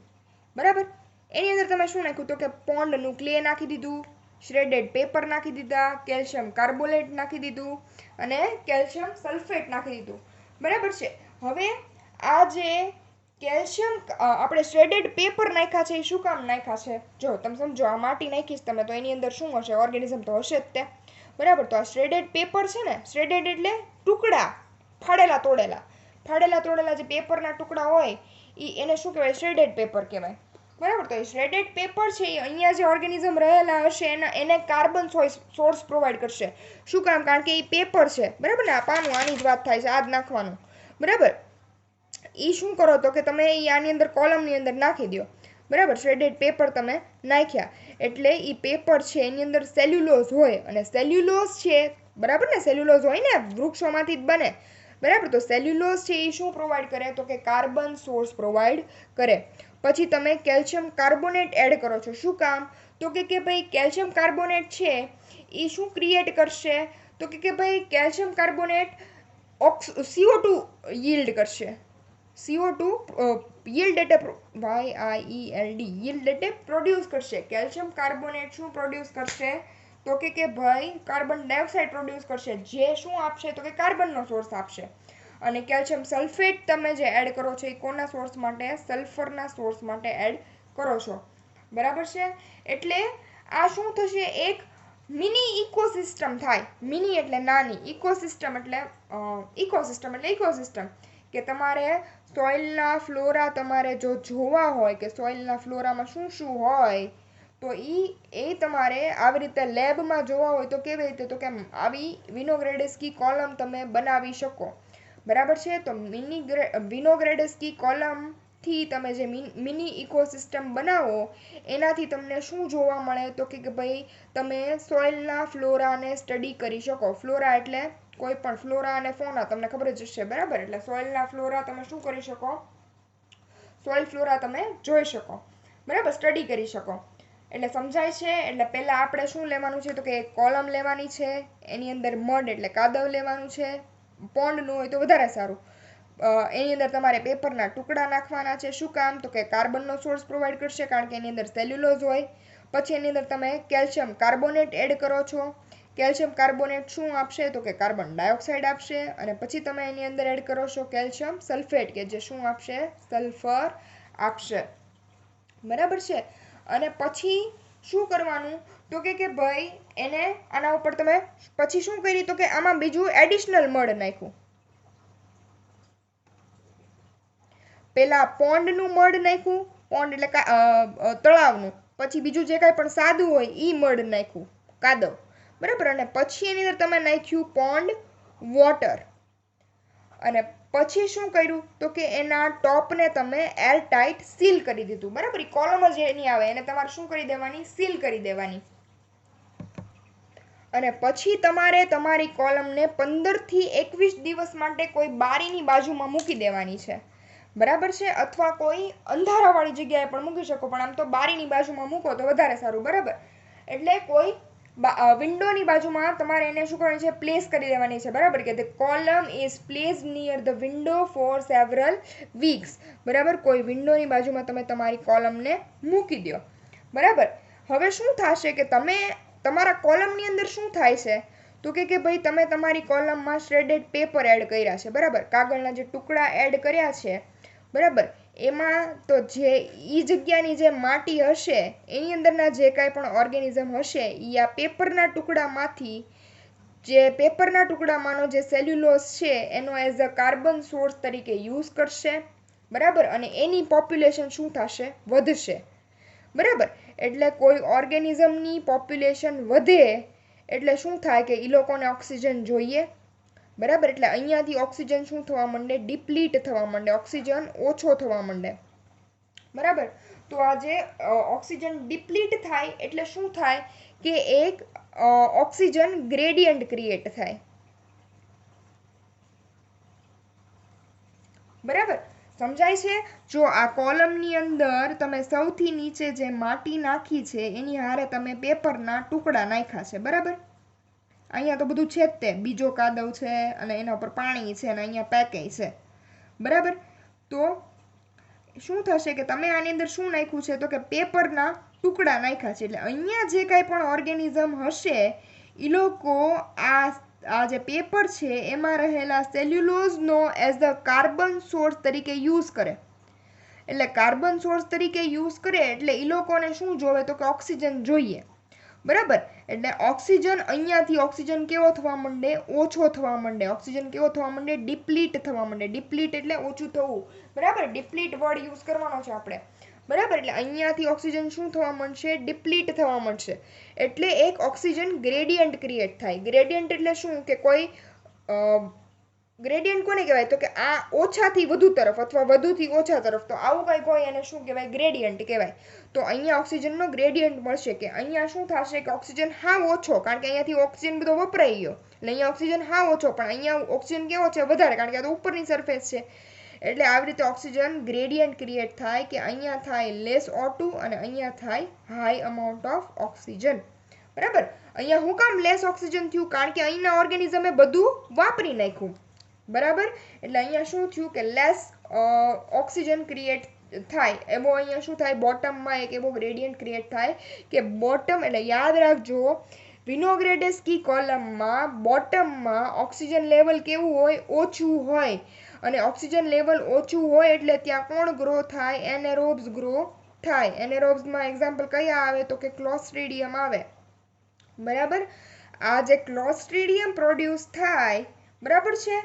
બરાબર, એની અંદર તમે શું નાખ્યું તો કે પોન્ડનું ક્લે નાખી દીધું, શ્રેડેડ પેપર નાખી દીધા, કેલ્શિયમ કાર્બોનેટ નાખી દીધું અને કેલ્શિયમ સલ્ફેટ નાખી દીધું. બરાબર છે. હવે આ જે કેલ્શિયમ આપણે શ્રેડેડ પેપર નાખ્યા છે એ શું કામ નાખ્યા છે? જો તમે સમજો, આ માટી નાખીશ તમે તો એની અંદર શું હશે? ઓર્ગેનિઝમ તો હશે જ તે. બરાબર. તો આ શ્રેડેડ પેપર છે ને, શ્રેડેડ એટલે ટુકડા, ફાડેલા તોડેલા જે પેપરના ટુકડા હોય એને શું કહેવાય? શ્રેડેડ પેપર કહેવાય. બરાબર. તો એ શ્રેડેડ પેપર છે એ અહીંયા જે ઓર્ગેનિઝમ રહેલા હશે એને કાર્બન સોર્સ પ્રોવાઈડ કરશે. શું કામ? કારણ કે એ પેપર છે. બરાબર ને? આ પાનું, આની જ વાત થાય છે, આ જ નાખવાનું. બરાબર. એ શું કરો તો કે તમે એ આની અંદર કોલમની અંદર નાખી દો. બરાબર. શ્રેડેડ પેપર તમે નાખ્યા એટલે એ પેપર છે એની અંદર સેલ્યુલોઝ હોય, અને સેલ્યુલોઝ છે, બરાબર ને? સેલ્યુલોઝ હોય ને, વૃક્ષોમાંથી જ બને. બરાબર. તો સેલ્યુલોઝ છે એ શું પ્રોવાઈડ કરે? તો કે કાર્બન સોર્સ પ્રોવાઈડ કરે. પછી તમે કેલ્શિયમ કાર્બોનેટ એડ કરો છો. શું કામ? તો કે ભાઈ કેલ્શિયમ કાર્બોનેટ છે એ શું ક્રિએટ કરશે? તો કે ભાઈ કેલ્શિયમ કાર્બોનેટ CO2 yield કરશે. CO2 yield એટલે પ્રોડ્યુસ કરશે. કેલ્શિયમ કાર્બોનેટ શું પ્રોડ્યુસ કરશે? તો કે ભાઈ કાર્બન ડાયોક્સાઇડ પ્રોડ્યુસ કરશે, જે શું આપશે? તો કે કાર્બનનો સોર્સ આપશે. અને કેલ્શિયમ સલ્ફેટ તમે જે એડ કરો છો એ કોના સોર્સ માટે? સલ્ફરના સોર્સ માટે એડ કરો છો. બરાબર છે. એટલે આ શું થશે? એક મિની ઇકોસિસ્ટમ થાય. મિની એટલે નાની, ઇકોસિસ્ટમ એટલે ઇકોસિસ્ટમ કે તમારે સોઇલના ફ્લોરા તમારે જો જોવા હોય કે સોઇલના ફ્લોરામાં શું શું હોય, તો એ તમારે આવી રીતે લેબમાં જોવા હોય તો કેવી રીતે? તો કે આવી વિનોગ્રેડસ્કી કોલમ તમે બનાવી શકો. બરાબર છે. તો વિનોગ્રેડસ્કી કોલમથી તમે જે મિની ઇકોસિસ્ટમ બનાવો એનાથી તમને શું જોવા મળે? તો કે ભાઈ તમે સોઇલના ફ્લોરાને સ્ટડી કરી શકો. ફ્લોરા એટલે કોઈ પણ, ફ્લોરા અને ફોના તમને ખબર જ હશે. બરાબર. એટલે સોઇલના ફ્લોરા તમે શું કરી શકો? સોઇલ ફ્લોરા તમે જોઈ શકો. બરાબર. સ્ટડી કરી શકો. એટલે સમજાય છે. એટલે પહેલાં આપણે શું લેવાનું છે? તો કે કોલમ લેવાની છે, એની અંદર મડ એટલે કાદવ લેવાનું છે. પોન્ડનું હોય તો વધારે સારું. એની અંદર તમારે પેપરના ટુકડા નાખવાના છે. શું કામ? તો કે કાર્બનનો સોર્સ પ્રોવાઈડ કરશે, કારણ કે એની અંદર સેલ્યુલોઝ હોય. પછી એની અંદર તમે કેલ્શિયમ કાર્બોનેટ એડ કરો છો. કેલ્શિયમ કાર્બોનેટ શું આપશે? તો કે કાર્બન ડાયોક્સાઇડ આપશે. અને પછી તમે એની અંદર એડ કરો છો કેલ્શિયમ સલ્ફેટ, કે જે શું આપશે? સલ્ફર આપશે. બરાબર છે. અને પછી શું કરવાનું? તો કે ભાઈ એને આના ઉપર તમે પછી શું કરી? તો કે આમાં બીજું એડિશનલ મડ નાખ્યું. પેલા પોન્ડનું મડ નાખ્યું, પોન્ડ એટલે તળાવનું. પછી બીજું જે કાંઈ પણ સાદું હોય એ મડ નાખ્યું, કાદવ. બરાબર. અને પછી એની અંદર તમે નાખ્યું પોન્ડ વોટર. અને પછી શું કર્યું? તો કે એના ટોપને તમે એરટાઈટ સીલ કરી દીધું. બરાબર. એ કોલમ જ એની આવે એને તમારે શું કરી દેવાની? સીલ કરી દેવાની. અને પછી તમારે તમારી કોલમને 15 થી 21 દિવસ માટે કોઈ બારીની બાજુમાં મૂકી દેવાની છે. બરાબર છે. અથવા કોઈ અંધારાવાળી જગ્યાએ પણ મૂકી શકો, પણ આમ તો બારીની બાજુમાં મૂકો તો વધારે સારું. બરાબર. એટલે કોઈ વિન્ડોની બાજુમાં તમારે એને શું કરવાની છે? પ્લેસ કરી દેવાની છે. બરાબર. કે the column is place near the window for several weeks. બરાબર. કોઈ વિન્ડોની બાજુમાં તમે તમારી કોલમને મૂકી દો. બરાબર. હવે શું થશે કે તમે તમારા કોલમની અંદર શું થાય છે? તો કે ભાઈ તમે તમારી કોલમમાં શ્રેડેડ પેપર એડ કર્યા છે. બરાબર. કાગળના જે ટુકડા એડ કર્યા છે. બરાબર. એમાં તો જે જગ્યાની જે માટી હશે એની અંદરના જે કાંઈ પણ ઓર્ગેનિઝમ હશે એ આ પેપરના ટુકડામાંથી, જે પેપરના ટુકડામાંનો જે સેલ્યુલોઝ છે એનો એઝ અ કાર્બન સોર્સ તરીકે યુઝ કરશે. બરાબર. અને એની પોપ્યુલેશન શું થશે? વધશે. બરાબર. એટલે કોઈ ઓર્ગેનિઝમની પોપ્યુલેશન વધે એટલે શું થાય? કે એ લોકોને ઓક્સિજન જોઈએ. બરાબર. એટલે અહીંયાથી ઓક્સિજન શું થવા માંડે? ડિપ્લીટ થવા માંડે. ઓક્સિજન ઓછો થવા માંડે. બરાબર. તો આ જે ઓક્સિજન ડિપ્લીટ થાય એટલે શું થાય? કે એક ઓક્સિજન ગ્રેડિયન્ટ ક્રિએટ થાય. બરાબર. સમજાય છે? જો આ કોલમની અંદર તમે સૌથી નીચે જે માટી નાખી છે એની હારે તમે પેપરના ટુકડા નાખ્યા છે. બરાબર. અહીંયા તો બધું છે જ તે, બીજો કાદવ છે અને એના ઉપર પાણી છે અને અહીંયા પેકેજ છે. બરાબર. તો શું થશે કે તમે આની અંદર શું નાખ્યું છે? તો કે પેપરના ટુકડા નાખ્યા છે. એટલે અહીંયા જે કાંઈ પણ ઓર્ગેનિઝમ હશે એ લોકો આ જે પેપર છે એમાં રહેલા સેલ્યુલોઝનો એઝ ધ કાર્બન સોર્સ તરીકે યુઝ કરે. એટલે કાર્બન સોર્સ તરીકે યુઝ કરે એટલે એ લોકોને શું જોવે તો કે ઓક્સિજન જોઈએ. બરાબર. એટલે ઓક્સિજન અહીંયાથી ઓક્સિજન કેવો થવા માંડે, ઓછો થવા માંડે. ઓક્સિજન કેવો થવા માંડે, ડિપ્લીટ થવા માંડે. ડિપ્લીટ એટલે ઓછું થવું. બરાબર. ડિપ્લીટ વર્ડ યુઝ કરવાનો છે આપણે. બરાબર. એટલે અહીંયાથી ઓક્સિજન શું થવા માંડશે, ડિપ્લીટ થવા માંડશે. એટલે એક ઓક્સિજન ગ્રેડિયન્ટ ક્રિએટ થાય. ગ્રેડિયન્ટ એટલે શું કે કોઈ ગ્રેડિયન્ટ કોને કહેવાય તો કે આ ઓછાથી વધુ તરફ અથવા વધુથી ઓછા તરફ, તો આવું કંઈક હોય એને શું કહેવાય, ગ્રેડિયન્ટ કહેવાય. તો અહીંયા ઓક્સિજનનો ગ્રેડિયન્ટ મળશે કે અહીંયા શું થશે કે ઓક્સિજન હાવ ઓછો, કારણ કે અહીંયાથી ઓક્સિજન બધો વપરાઈ ગયો એટલે અહીંયા ઓક્સિજન હાવ ઓછો, પણ અહીંયા ઓક્સિજન કેવો છે, વધારે, કારણ કે આ તો ઉપરની સરફેસ છે. એટલે આવી રીતે ઓક્સિજન ગ્રેડિયન્ટ ક્રિએટ થાય કે અહીંયા થાય લેસ O2 અને અહીંયા થાય હાઈ અમાઉન્ટ ઓફ ઓક્સિજન. બરાબર. અહીંયા હું કામ લેસ ઓક્સિજન થયું, કારણ કે અહીંના ઓર્ગેનિઝમે બધું વાપરી નાખ્યું. બરાબર. એટલે અહીંયા શું થયું કે લેસ ઓક્સિજન ક્રિએટ થાય. એવો અહીંયા શું થાય, બોટમમાં એક એવો ગ્રેડિયન્ટ ક્રિએટ થાય કે બોટમ, એટલે યાદ રાખજો વિનોગ્રેડસ્કી કોલમમાં બોટમમાં ઓક્સિજન લેવલ કેવું હોય, ઓછું હોય. અને ઓક્સિજન લેવલ ઓછું હોય એટલે ત્યાં કોણ ગ્રો થાય, એનેરોબ્સ ગ્રો થાય. એનેરોબ્સમાં એક્ઝામ્પલ કયા આવે તો કે ક્લોસ્ટ્રીડિયમ આવે. બરાબર. આ જે ક્લોસ્ટ્રીડિયમ પ્રોડ્યુસ થાય, બરાબર છે,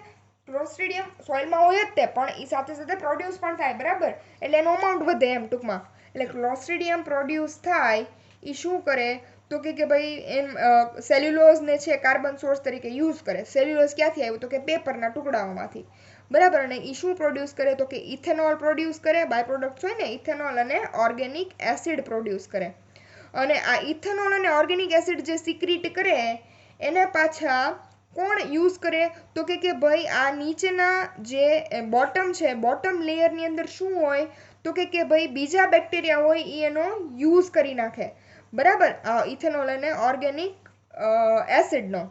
ક્લોસ્ટ્રીડિયમ સોઇલમાં હોય જ તે, પણ એ સાથે સાથે પ્રોડ્યુસ પણ થાય. બરાબર. એટલે એનો અમાઉન્ટ વધે એમ ટૂંકમાં. એટલે ક્લોસ્ટ્રીડિયમ પ્રોડ્યુસ થાય એ શું કરે તો કે ભાઈ એમ સેલ્યુલોઝને છે કાર્બન સોર્સ તરીકે યુઝ કરે. સેલ્યુલોઝ ક્યાંથી આવ્યું તો કે પેપરના ટુકડાઓમાંથી. બરાબર. અને એ શું પ્રોડ્યુસ કરે તો કે ઇથેનોલ પ્રોડ્યુસ કરે. બાય પ્રોડક્ટ્સ હોય ને, ઇથેનોલ અને ઓર્ગેનિક એસિડ પ્રોડ્યુસ કરે. અને આ ઇથેનોલ અને ઓર્ગેનિક એસિડ જે સિક્રીટ કરે એને પાછા કોણ યુઝ કરે તો કે ભાઈ આ નીચેના જે બોટમ છે, બોટમ લેયરની અંદર શું હોય તો કે ભાઈ બીજા બેક્ટેરિયા હોય એ એનો યુઝ કરી નાખે. બરાબર. આ ઇથેનોલ અને ઓર્ગેનિક એસિડનો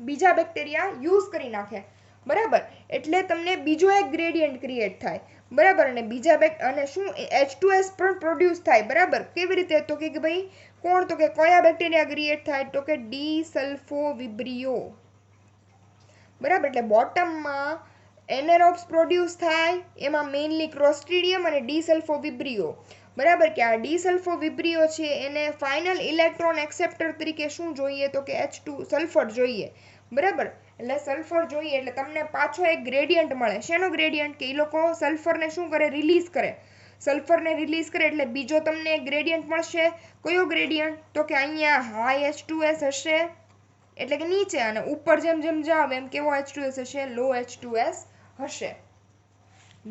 બીજા બેક્ટેરિયા યુઝ કરી નાખે. બરાબર. એટલે તમને બીજો એક ગ્રેડિયન્ટ ક્રિએટ થાય. બરાબર. અને બીજા અને શું H2S પણ પ્રોડ્યુસ થાય. બરાબર. કેવી રીતે તો કે ભાઈ કોણ તો કે કયા બેક્ટેરિયા ક્રિએટ થાય તો કે ડી-સલ્ફોવિબ્રિયો. બરાબર. એટલે બોટમમાં એનેરોબ્સ પ્રોડ્યુસ થાય, એમાં મેઇનલી ક્લોસ્ટ્રીડિયમ અને ડી-સલ્ફોવિબ્રિયો. બરાબર. કે આ ડી-સલ્ફોવિબ્રિયો છે એને ફાઇનલ ઇલેક્ટ્રોન એક્સેપ્ટર તરીકે શું જોઈએ તો કે H2 સલ્ફર જોઈએ. બરાબર. એટલે સલ્ફર જોઈએ એટલે તમને પાછો એક ગ્રેડિયન્ટ મળે. શેનો ગ્રેડિયન્ટ કે એ લોકો સલ્ફરને શું કરે, રિલીઝ કરે. સલ્ફરને રિલીઝ કરે એટલે બીજો તમને એક ગ્રેડિયન્ટ મળશે. કયો ગ્રેડિયન્ટ તો કે અહીંયા હાઈ H2S હશે એટલે કે નીચે, અને ઉપર જેમ જેમ જાવ એમ કેવો H2S હશે, લો H2S હશે.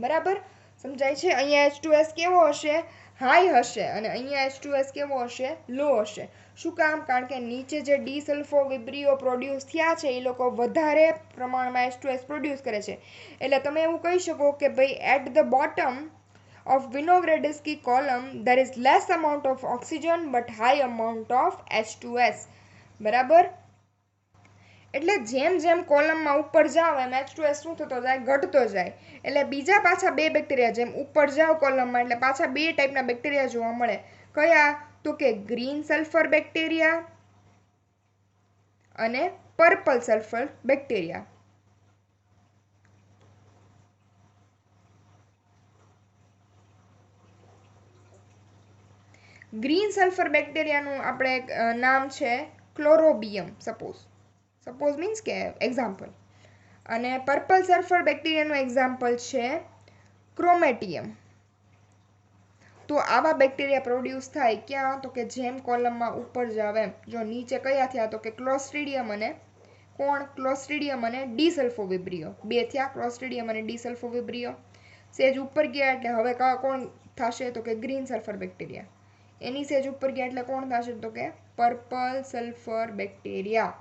બરાબર. સમજાય છે. અહીંયા H2S કેવો હશે, હાઈ હશે, અને અહીંયા H2S કેવો હશે, લો હશે. શું કામ, કારણ કે નીચે જે ડી-સલ્ફોવિબ્રિયો પ્રોડ્યુસ થયા છે એ લોકો વધારે પ્રમાણમાં H2S પ્રોડ્યુસ કરે છે. એટલે તમે એવું કહી શકો કે ભાઈ at the bottom of Vinogradesky column there is less amount of oxygen but high amount of H2S. બરાબર. એટલે જેમ જેમ કોલમમાં ઉપર જાવ એમ H2S શું થતો જાય, ઘટતો જાય. એટલે બીજા પાછા બે બેક્ટેરિયા જેમ ઉપર જાવ કોલમમાં એટલે પાછા બે ટાઈપના બેક્ટેરિયા જોવા મળે. કયા તો કે ગ્રીન સલ્ફર બેક્ટેરિયા અને purple sulphur bacteria. Green sulphur બેક્ટેરિયાનું આપણે નામ છે ક્લોરોબિયમ. સપોઝ મીન્સ કે એક્ઝામ્પલ. અને પર્પલ સલ્ફર બેક્ટેરિયાનું એક્ઝામ્પલ છે ક્રોમેટિયમ. તો આવા બેક્ટેરિયા પ્રોડ્યુસ થાય ક્યાં તો કે જેમ કોલમમાં ઉપર જાવ એમ. જો નીચે કયા થયા તો કે ક્લોસ્ટ્રીડિયમ અને ક્લોસ્ટ્રીડિયમ અને ડી-સલ્ફોવિબ્રિયો. બે થયા, ક્લોસ્ટ્રીડિયમ અને ડી-સલ્ફોવિબ્રિયો. સેજ ઉપર ગયા એટલે હવે કોણ થશે તો કે ગ્રીન સલ્ફર બેક્ટેરિયા. એની સેજ ઉપર ગયા એટલે કોણ થશે તો કે પર્પલ સલ્ફર બેક્ટેરિયા.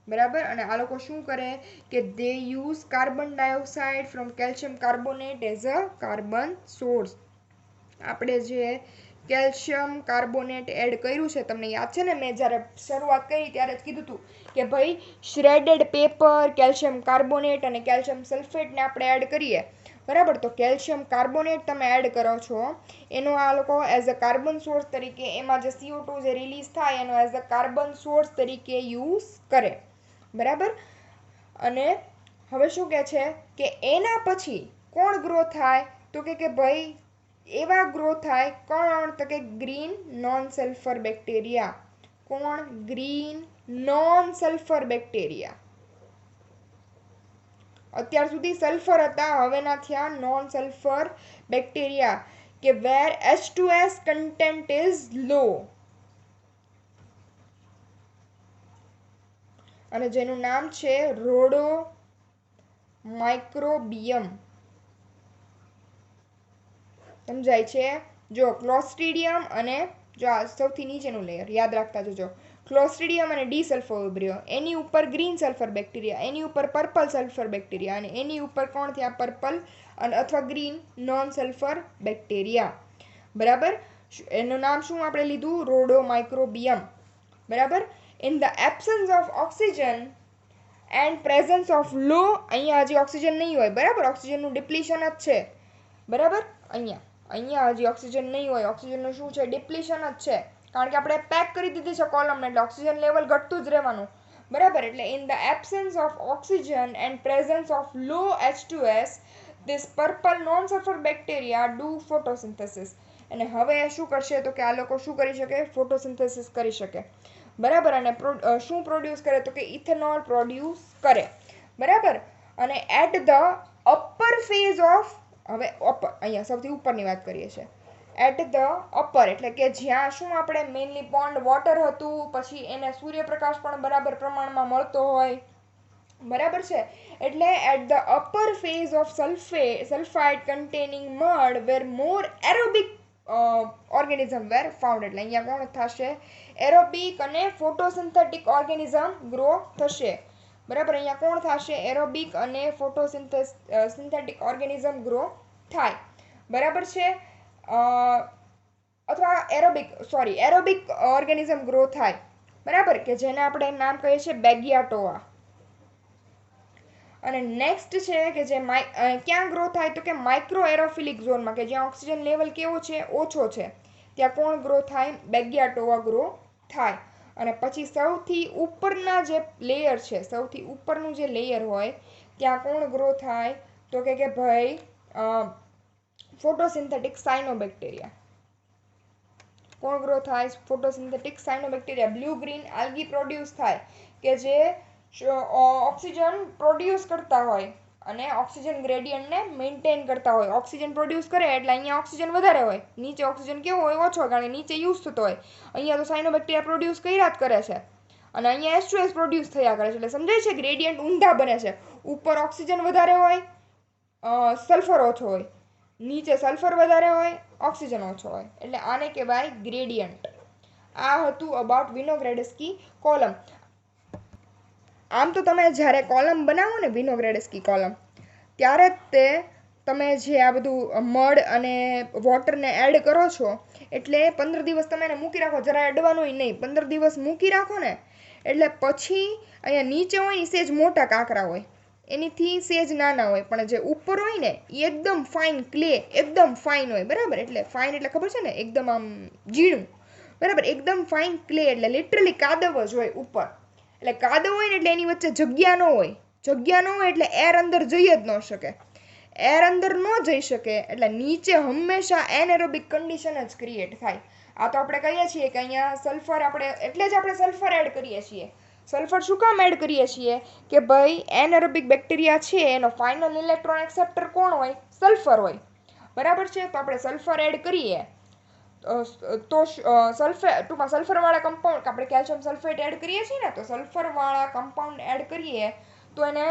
બરાબર. અને આ લોકો શું કરે કે દે use carbon dioxide from calcium carbonate as a carbon source. આપણે જે કેલ્શિયમ કાર્બોનેટ એડ કર્યું છે, તમને યાદ છે ને, મેં જ્યારે શરૂઆત કરી ત્યારે જ કીધું હતું કે ભાઈ શ્રેડેડ પેપર, કેલ્શિયમ કાર્બોનેટ અને કેલ્શિયમ સલ્ફેટને આપણે એડ કરીએ. બરાબર. તો કેલ્શિયમ કાર્બોનેટ તમે એડ કરો છો એનો આ લોકો એઝ અ કાર્બન સોર્સ તરીકે, એમાં જે CO2 જે રિલીઝ થાય એનો એઝ અ કાર્બન સોર્સ તરીકે યુઝ કરે. બરાબર. અને હવે શું કહે છે કે એના પછી કોણ ગ્રો થાય, તો કે ભાઈ એવા ગ્રો થાય કોણ, તો કે ગ્રીન નોન સલ્ફર બેક્ટેરિયા. કોણ? Green non sulphur bacteria. અત્યાર સુધી સલ્ફર હતા, હવેના થયા નોન સલ્ફર બેક્ટેરિયા, કે વેર H2S કન્ટેન્ટ ઇઝ લો, અને જેનું નામ છે રોડો માઇક્રોબિયમ. સમજાય છે? જો ક્લોસ્ટ્રીડિયમ અને જો આ સૌથી નીચેનું લેયર યાદ રાખતા જજો, ક્લોસ્ટ્રીડિયમ અને ડી સલ્ફોવિબ્રિયો, એની ઉપર ગ્રીન સલ્ફર બેક્ટેરિયા, એની ઉપર પર્પલ સલ્ફર બેક્ટેરિયા, અને એની ઉપર કોણ થયા પર્પલ અને અથવા ગ્રીન નોન સલ્ફર બેક્ટેરિયા. બરાબર. એનું નામ શું આપણે લીધું? Rhodomicrobium. બરાબર. In the absence of oxygen and presence of low, અહીંયા હજી ઓક્સિજન નહીં હોય. બરાબર. ઓક્સિજનનું ડિપ્લીશન જ છે. બરાબર. અહીંયા હજી ઓક્સિજન નહીં હોય. ઓક્સિજનનું શું છે? ડિપ્લીશન જ છે, કારણ કે આપણે પેક કરી દીધી છે કોલમને, એટલે ઓક્સિજન લેવલ ઘટતું જ રહેવાનું. બરાબર. એટલે in the absence of oxygen and presence of low H2S, this purple non sulphur bacteria do photosynthesis. અને હવે શું કરશે, તો કે આ લોકો શું કરી શકે? ફોટોસિન્થેસિસ કરી શકે. બરાબર. અને શું પ્રોડ્યુસ કરે, તો કે ઇથેનોલ પ્રોડ્યુસ કરે. બરાબર. અને at the upper phase of, હવે અપર, અહીંયા સૌથી ઉપરની વાત કરીએ છીએ. એટ ધ અપર એટલે કે જ્યાં શું આપણે મેઇનલી પોન્ડ વોટર હતું, પછી એને સૂર્યપ્રકાશ પણ બરાબર પ્રમાણમાં મળતો હોય. બરાબર છે. એટલે at the upper phase of sulphide containing mud were more aerobic organism were found. એટલે અહીંયા કોણ થશે? એરોબિક અને ફોટોસિન્થેટિક ઓર્ગેનિઝમ ગ્રો થશે. બરાબર. અહીંયા કોણ થશે? એરોબિક અને ફોટોસિન્થેટિક ઓર્ગેનિઝમ ગ્રો થાય. બરાબર છે. અથવા એરોબિક ઓર્ગેનિઝમ ગ્રો થાય. બરાબર. કે જેને આપણે નામ કહીએ છીએ બેગિયાટોઆ. અને નેક્સ્ટ છે કે જે ક્યાં ગ્રો થાય, તો કે માઇક્રો એરોફિલિક ઝોનમાં, કે જ્યાં ઓક્સિજન લેવલ કેવો છે? ઓછો છે. ત્યાં કોણ ગ્રો થાય? બેગિયાટોઆ ગ્રો થાય. અને પછી સૌથી ઉપરના જે લેયર છે, સૌથી ઉપરનું જે લેયર હોય ત્યાં કોણ ગ્રો થાય, તો કે ભાઈ ફોટોસિન્થેટિક સાયનોબેક્ટેરિયા. કોણ ગ્રો થાય? Photosynthetic cyanobacteria. Blue green algae produce થાય, કે જે ઓક્સિજન પ્રોડ્યુસ કરતા હોય અને ઓક્સિજન ગ્રેડિયન્ટને મેન્ટેન કરતા હોય. ઓક્સિજન પ્રોડ્યુસ કરે એટલે અહીંયા ઓક્સિજન વધારે હોય, નીચે ઓક્સિજન કેવો હોય? ઓછો, કારણ કે નીચે યુઝ થતો હોય. અહીંયા તો સાયનોબેક્ટેરિયા પ્રોડ્યુસ કર્યા જ કરે છે, અને અહીંયા H2S પ્રોડ્યુસ થયા કરે છે. એટલે સમજાય છે? ગ્રેડિયન્ટ ઊંધા બને છે. ઉપર ઓક્સિજન વધારે હોય, સલ્ફર ઓછો હોય, નીચે સલ્ફર વધારે હોય, ઓક્સિજન ઓછો હોય. એટલે આને કહેવાય ગ્રેડિયન્ટ. આ હતું અબાઉટ વિનોગ્રેડસ્કી કોલમ. આમ તો તમે જ્યારે કોલમ બનાવો ને, વિનોગ્રેડસ્કી કોલમ, ત્યારે તે તમે જે આ બધું મડ અને વોટરને એડ કરો છો, એટલે 15 દિવસ તમે એને મૂકી રાખો. જરા અડવાનું નહીં. 15 દિવસ મૂકી રાખો ને, એટલે પછી અહીંયા નીચે હોય ને સેજ મોટા કાંકરા હોય, એનીથી સેજ નાના હોય, પણ જે ઉપર હોય ને એ એકદમ ફાઇન ક્લે, એકદમ ફાઇન હોય. બરાબર. એટલે ફાઇન એટલે ખબર છે ને, એકદમ આમ ઝીણું. બરાબર. એકદમ ફાઇન ક્લે એટલે લિટરલી કાદવ જ હોય ઉપર. એટલે કાદવ હોય ને એટલે એની વચ્ચે જગ્યા ન હોય. જગ્યા ન હોય એટલે એર અંદર જઈ જ ન શકે. એર અંદર ન જઈ શકે એટલે નીચે હંમેશા એનએરોબિક કન્ડિશન જ ક્રિએટ થાય. આ તો આપણે કહીએ છીએ કે અહીંયા સલ્ફર આપણે, એટલે જ આપણે સલ્ફર એડ કરીએ છીએ. સલ્ફર શું કામ એડ કરીએ છીએ? કે ભાઈ એનએરોબિક બેક્ટેરિયા છે એનો ફાઇનલ ઇલેક્ટ્રોન એક્સેપ્ટર કોણ હોય? સલ્ફર હોય. બરાબર છે. તો આપણે સલ્ફર એડ કરીએ તો ટૂંકમાં સલ્ફરવાળા કમ્પાઉન્ડ, આપણે કેલ્શિયમ સલ્ફેટ એડ કરીએ છીએ ને, તો સલ્ફરવાળા કમ્પાઉન્ડ એડ કરીએ તો એને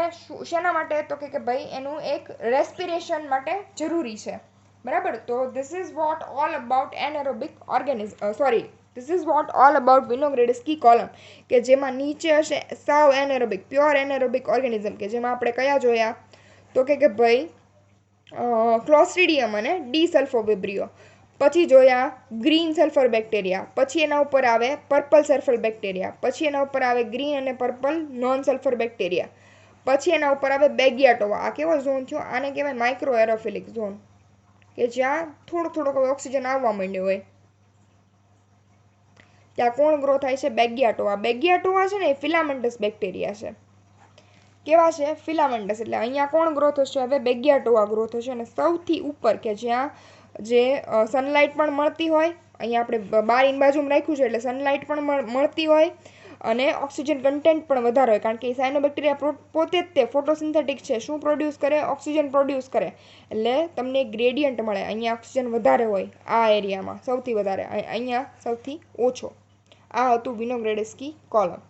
શેના માટે? તો કે ભાઈ એનું એક રેસ્પિરેશન માટે જરૂરી છે. બરાબર. તો this is what all about anaerobic this is what all about Winogradsky column, કે જેમાં નીચે હશે સાવ એનએરોબિક, પ્યોર એનએરોબિક ઓર્ગેનિઝમ, કે જેમાં આપણે કયા જોયા? તો કે ભાઈ ક્લોસ્ટ્રીડિયમ અને ડી સલ્ફોવિબ્રિયો. પછી જોયા ગ્રીન સલ્ફર બેક્ટેરિયા, પછી એના ઉપર આવે પર્પલ સલ્ફર બેક્ટેરિયા, પછી એના ઉપર આવે ગ્રીન અને પર્પલ નોન સલ્ફર બેક્ટેરિયા, પછી એના ઉપર આવે બેગિયાટોવા. આ કેવો ઝોન થયો? આને કહેવાય માઇક્રો એરોફિલિક ઝોન, કે જ્યાં થોડોક ઓક્સિજન આવવા માંડ્યો હોય ત્યાં કોણ ગ્રો થાય છે? બેગિયાટોવા. બેગિયાટોવા છે ને એ ફિલામેન્ટસ બેક્ટેરિયા છે. કેવા છે? ફિલામેન્ટસ. એટલે અહીંયા કોણ ગ્રો થશે? હવે બેગિયાટોવા ગ્રો થશે. અને સૌથી ઉપર કે જ્યાં જે સનલાઇટ પણ મળતી હોય, અહીંયા આપણે બારીની બાજુમાં રાખ્યું છે એટલે સનલાઇટ પણ મળતી હોય અને ઓક્સિજન કન્ટેન્ટ પણ વધારે હોય, કારણ કે સાયનોબેક્ટેરિયા પોતે જ તે ફોટોસિન્થેટિક છે. શું પ્રોડ્યુસ કરે? ઓક્સિજન પ્રોડ્યુસ કરે. એટલે તમને ગ્રેડિયન્ટ મળે. અહીંયા ઓક્સિજન વધારે હોય આ એરિયામાં, સૌથી વધારે, અહીંયા સૌથી ઓછો. આ હતું વિનોગ્રેડસ્કી કોલમ.